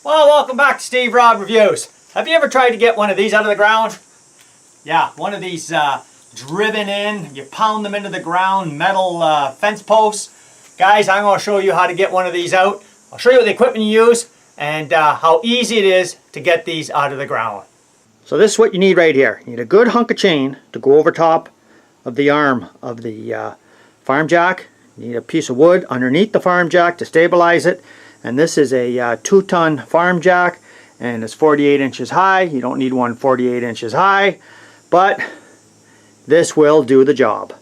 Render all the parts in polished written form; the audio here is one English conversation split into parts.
Well, welcome back to Steve Rod Reviews. Have you ever tried to get one of these out of the ground? Yeah, one of these driven in, you pound them into the ground, metal fence posts. Guys, I'm going to show you how to get one of these out. I'll show you what the equipment you use and how easy it is to get these out of the ground. So this is what you need right here. You need a good hunk of chain to go over top of the arm of the farm jack. You need a piece of wood underneath the farm jack to stabilize it. And this is a 2-ton farm jack and it's 48 inches high. You don't need one 48 inches high, but this will do the job.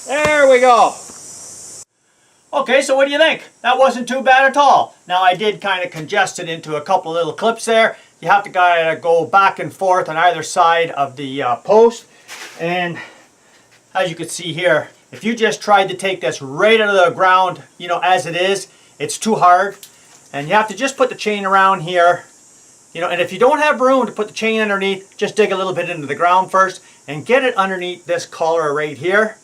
There we go. Okay, so what do you think? That wasn't too bad at all. Now I did kind of congest it into a couple little clips there. You have to kind of go back and forth on either side of the post. And as you can see here, if you just tried to take this right out of the ground, you know, as it is, it's too hard. And you have to just put the chain around here. You know, and if you don't have room to put the chain underneath, just dig a little bit into the ground first and get it underneath this collar right here.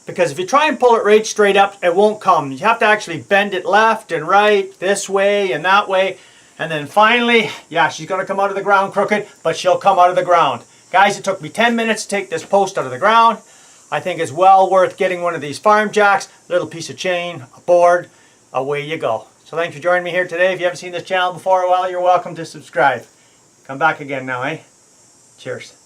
Because if you try and pull it right straight up, it won't come. You have to actually bend it left and right, this way and that way. And then finally, yeah, she's going to come out of the ground crooked, but she'll come out of the ground. Guys, it took me 10 minutes to take this post out of the ground. I think it's well worth getting one of these farm jacks, a little piece of chain, a board, away you go. So thanks for joining me here today. If you haven't seen this channel before, well, you're welcome to subscribe. Come back again now, eh? Cheers.